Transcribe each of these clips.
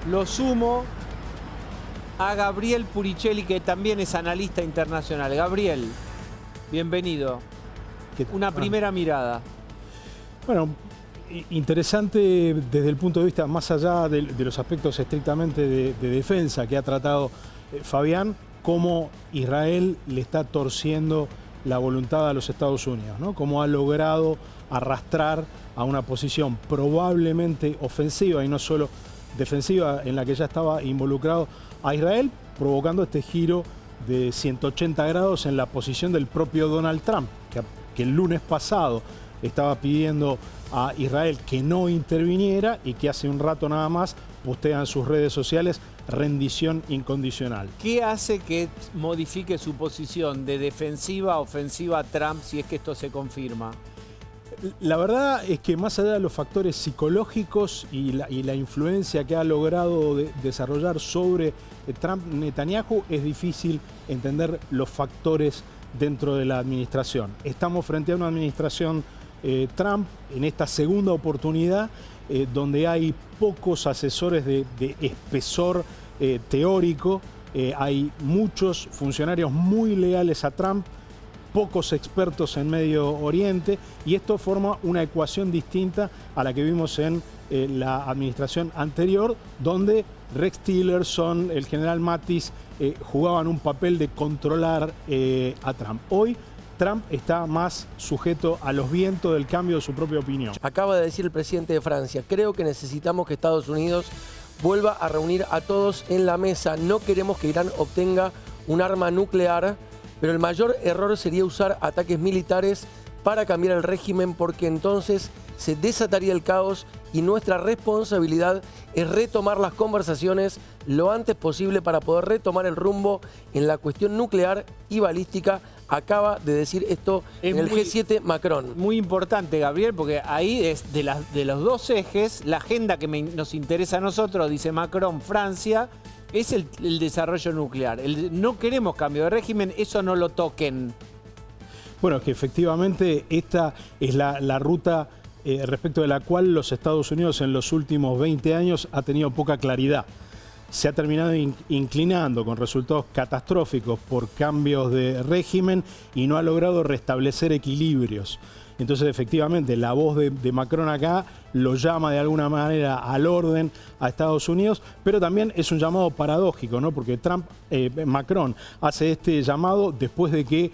lo sumo a Gabriel Puricelli, que también es analista internacional. Gabriel, bienvenido. Una primera mirada. Bueno, interesante desde el punto de vista, más allá de los aspectos estrictamente de defensa que ha tratado Fabián, cómo Israel le está torciendo la voluntad a los Estados Unidos, ¿no? Cómo ha logrado arrastrar a una posición probablemente ofensiva y no solo defensiva en la que ya estaba involucrado a Israel, provocando este giro de 180 grados en la posición del propio Donald Trump, que el lunes pasado estaba pidiendo a Israel que no interviniera y que hace un rato nada más postea en sus redes sociales rendición incondicional. ¿Qué hace que modifique su posición de defensiva a ofensiva a Trump si es que esto se confirma? La verdad es que más allá de los factores psicológicos y la influencia que ha logrado desarrollar sobre Trump Netanyahu, es difícil entender los factores dentro de la administración. Estamos frente a una administración Trump en esta segunda oportunidad donde hay pocos asesores de espesor teórico, hay muchos funcionarios muy leales a Trump, pocos expertos en Medio Oriente, y esto forma una ecuación distinta a la que vimos en la administración anterior, donde Rex Tillerson, el general Mattis, jugaban un papel de controlar a Trump. Hoy Trump está más sujeto a los vientos del cambio de su propia opinión. Acaba de decir el presidente de Francia: creo que necesitamos que Estados Unidos vuelva a reunir a todos en la mesa. No queremos que Irán obtenga un arma nuclear, pero el mayor error sería usar ataques militares para cambiar el régimen, porque entonces se desataría el caos y nuestra responsabilidad es retomar las conversaciones lo antes posible para poder retomar el rumbo en la cuestión nuclear y balística. Acaba de decir esto en el G7 Macron. Muy importante, Gabriel, porque ahí es de los dos ejes, la agenda que nos interesa a nosotros, dice Macron, Francia, es el desarrollo nuclear. No queremos cambio de régimen, eso no lo toquen. Bueno, que efectivamente esta es la ruta respecto de la cual los Estados Unidos en los últimos 20 años ha tenido poca claridad. Se ha terminado inclinando con resultados catastróficos por cambios de régimen y no ha logrado restablecer equilibrios. Entonces, efectivamente, la voz de Macron acá lo llama de alguna manera al orden a Estados Unidos, pero también es un llamado paradójico, ¿no? Porque Macron hace este llamado después de que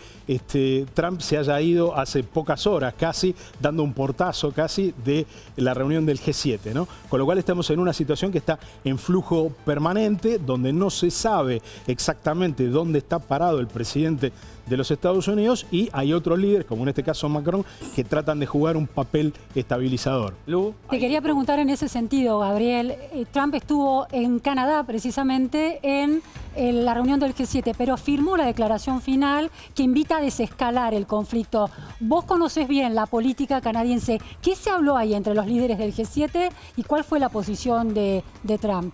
Trump se haya ido hace pocas horas, casi dando un portazo casi de la reunión del G7, ¿no? Con lo cual estamos en una situación que está en flujo permanente, donde no se sabe exactamente dónde está parado el presidente de los Estados Unidos, y hay otros líderes, como en este caso Macron, que tratan de jugar un papel estabilizador. Lu. Te quería preguntar en ese sentido, Gabriel. Trump estuvo en Canadá precisamente en la reunión del G7, pero firmó la declaración final que invita a desescalar el conflicto. Vos conocés bien la política canadiense. ¿Qué se habló ahí entre los líderes del G7 y cuál fue la posición de Trump?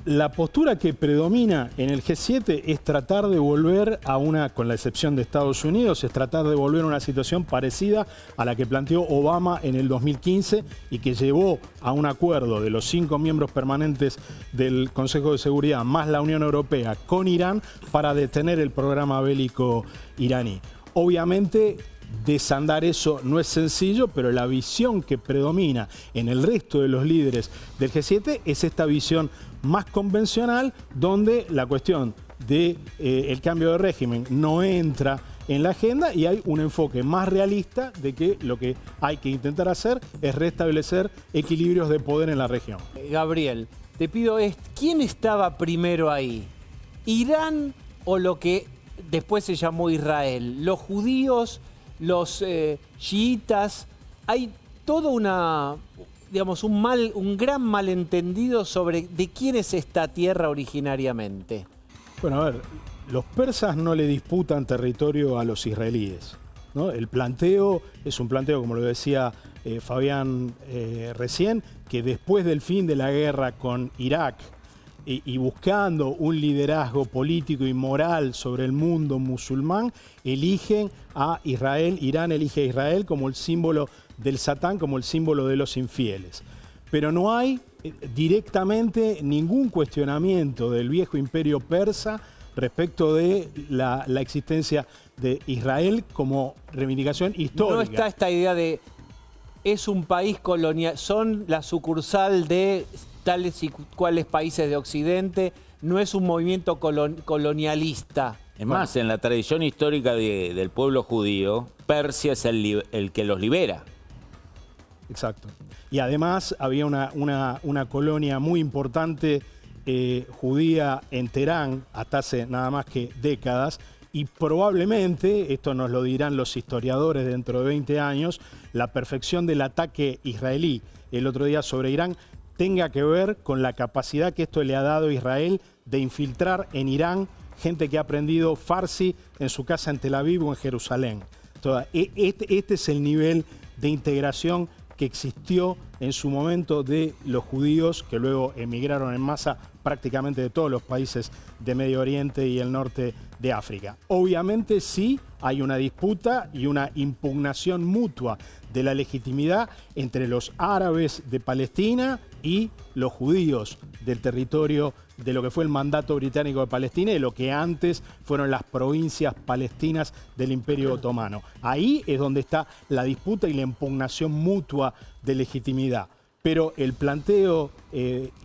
La postura que predomina en el G7 es tratar de volver a con la excepción de Estados Unidos, es tratar de volver a una situación parecida a la que planteó Obama en el 2015 y que llevó a un acuerdo de los 5 miembros permanentes del Consejo de Seguridad más la Unión Europea con Irán para detener el programa bélico iraní. Obviamente, desandar eso no es sencillo, pero la visión que predomina en el resto de los líderes del G7 es esta visión más convencional, donde la cuestión del cambio de régimen no entra en la agenda y hay un enfoque más realista de que lo que hay que intentar hacer es restablecer equilibrios de poder en la región. Gabriel, te pido, ¿quién estaba primero ahí? ¿Irán o lo que después se llamó Israel? ¿Los judíos? Los chiitas? Hay todo un gran malentendido sobre de quién es esta tierra originariamente. Bueno, a ver, los persas no le disputan territorio a los israelíes, ¿no? El planteo es un planteo, como lo decía Fabián recién, que después del fin de la guerra con Irak y buscando un liderazgo político y moral sobre el mundo musulmán, eligen a Israel. Irán elige a Israel como el símbolo del Satán, como el símbolo de los infieles. pero no hay directamente ningún cuestionamiento del viejo imperio persa respecto de la existencia de Israel como reivindicación histórica. No está esta idea de es un país colonial, son la sucursal de tales y cuales países de Occidente, no es un movimiento colonialista. Es más, en la tradición histórica del pueblo judío, Persia es el que los libera. Exacto. Y además había una colonia muy importante judía en Teherán hasta hace nada más que décadas, y probablemente, esto nos lo dirán los historiadores dentro de 20 años, la perfección del ataque israelí el otro día sobre Irán tenga que ver con la capacidad que esto le ha dado a Israel de infiltrar en Irán gente que ha aprendido farsi en su casa en Tel Aviv o en Jerusalén. Este es el nivel de integración que existió en su momento de los judíos que luego emigraron en masa prácticamente de todos los países de Medio Oriente y el norte de África. Obviamente sí hay una disputa y una impugnación mutua de la legitimidad entre los árabes de Palestina y los judíos del territorio de lo que fue el mandato británico de Palestina y lo que antes fueron las provincias palestinas del Imperio Otomano. Ahí es donde está la disputa y la impugnación mutua de legitimidad. Pero el planteo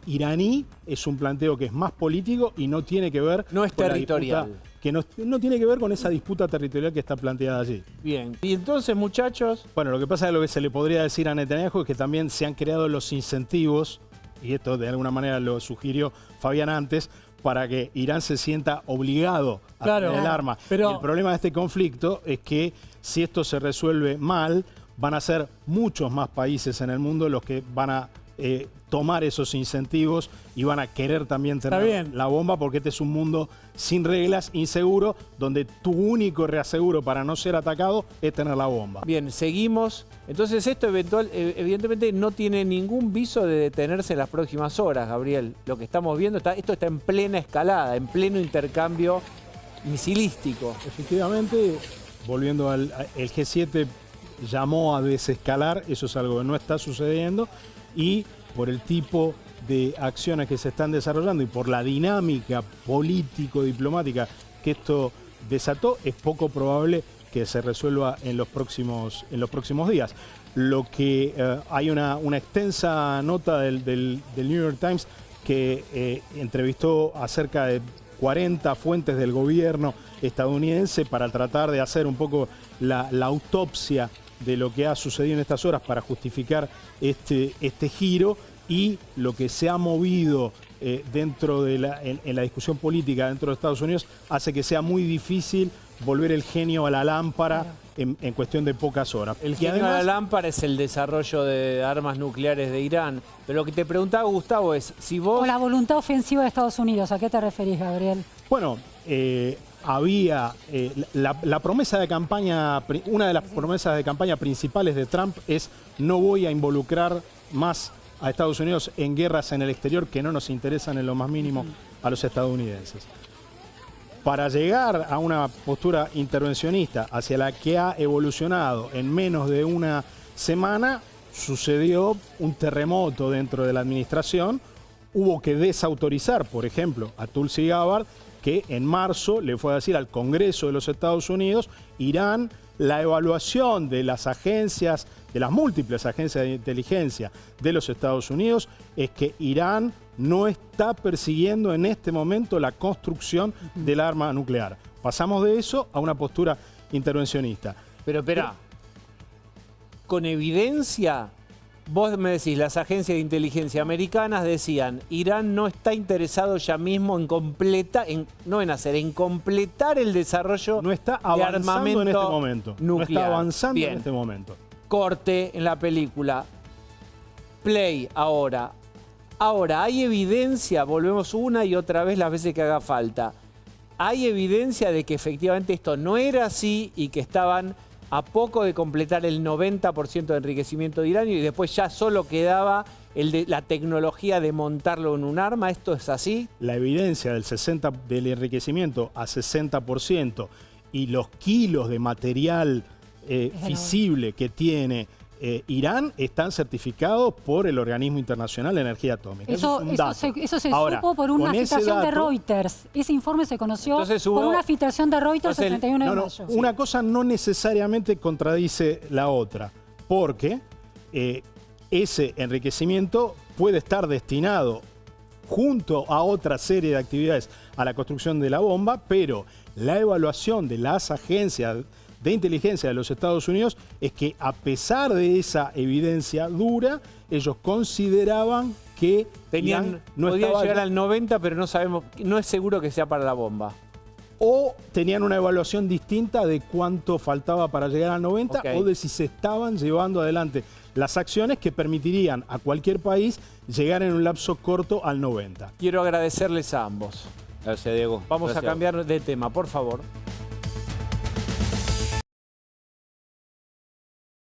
iraní es un planteo que es más político y no tiene que ver no es con territorial. La disputa, que no tiene que ver con esa disputa territorial que está planteada allí. Bien. Y entonces, muchachos... Bueno, lo que pasa es que lo que se le podría decir a Netanyahu es que también se han creado los incentivos, y esto de alguna manera lo sugirió Fabián antes, para que Irán se sienta obligado a tener el arma. Pero el problema de este conflicto es que si esto se resuelve mal, van a ser muchos más países en el mundo los que van a tomar esos incentivos y van a querer también tener la bomba, porque este es un mundo sin reglas, inseguro, donde tu único reaseguro para no ser atacado es tener la bomba. Bien, seguimos. Entonces esto evidentemente no tiene ningún viso de detenerse en las próximas horas, Gabriel. Lo que estamos viendo, esto está en plena escalada, en pleno intercambio misilístico. Efectivamente, volviendo el G7 llamó a desescalar, eso es algo que no está sucediendo, y por el tipo de acciones que se están desarrollando y por la dinámica político-diplomática que esto desató, es poco probable que se resuelva en los próximos días. Lo que hay una extensa nota del New York Times que entrevistó a cerca de 40 fuentes del gobierno estadounidense para tratar de hacer un poco la autopsia de lo que ha sucedido en estas horas para justificar este giro, y lo que se ha movido dentro de en la discusión política dentro de Estados Unidos hace que sea muy difícil volver el genio a la lámpara en cuestión de pocas horas. El genio a la lámpara es el desarrollo de armas nucleares de Irán. Pero lo que te preguntaba, Gustavo, es si vos... O la voluntad ofensiva de Estados Unidos. ¿A qué te referís, Gabriel? Bueno, había la promesa de campaña, una de las promesas de campaña principales de Trump es: no voy a involucrar más a Estados Unidos en guerras en el exterior que no nos interesan en lo más mínimo a los estadounidenses. Para llegar a una postura intervencionista hacia la que ha evolucionado en menos de una semana, sucedió un terremoto dentro de la administración. Hubo que desautorizar, por ejemplo, a Tulsi Gabbard, que en marzo le fue a decir al Congreso de los Estados Unidos: Irán, la evaluación de las agencias, de las múltiples agencias de inteligencia de los Estados Unidos, es que Irán no está persiguiendo en este momento la construcción del arma nuclear. Pasamos de eso a una postura intervencionista. Pero espera, con evidencia, vos me decís, las agencias de inteligencia americanas decían: Irán no está interesado ya mismo en completar el desarrollo no está de armamento en este momento. nuclear. No está avanzando Bien. en este momento. Corte en la película. Play ahora. Ahora, hay evidencia, volvemos una y otra vez las veces que haga falta. Hay evidencia de que efectivamente esto no era así y que estaban a poco de completar el 90% de enriquecimiento de uranio y después ya solo quedaba la tecnología de montarlo en un arma. ¿Esto es así? La evidencia del enriquecimiento a 60% y los kilos de material fisible que tiene Irán están certificados por el Organismo Internacional de Energía Atómica. Eso es un dato. se Ahora, supo por una con ese filtración de dato- Reuters. Ese informe se conoció Entonces hubo- por una filtración de Reuters el Entonces, 31 de No, mayo. una cosa no necesariamente contradice la otra, porque ese enriquecimiento puede estar destinado junto a otra serie de actividades a la construcción de la bomba, pero la evaluación de las agencias de inteligencia de los Estados Unidos es que a pesar de esa evidencia dura, ellos consideraban que Irán no podían estaba llegar al 90, pero no sabemos, no es seguro que sea para la bomba. o tenían una evaluación distinta de cuánto faltaba para llegar al 90 Ok. o de si se estaban llevando adelante las acciones que permitirían a cualquier país llegar en un lapso corto al 90. Quiero agradecerles a ambos. Gracias, Diego. Vamos Gracias. a cambiar de tema, por favor.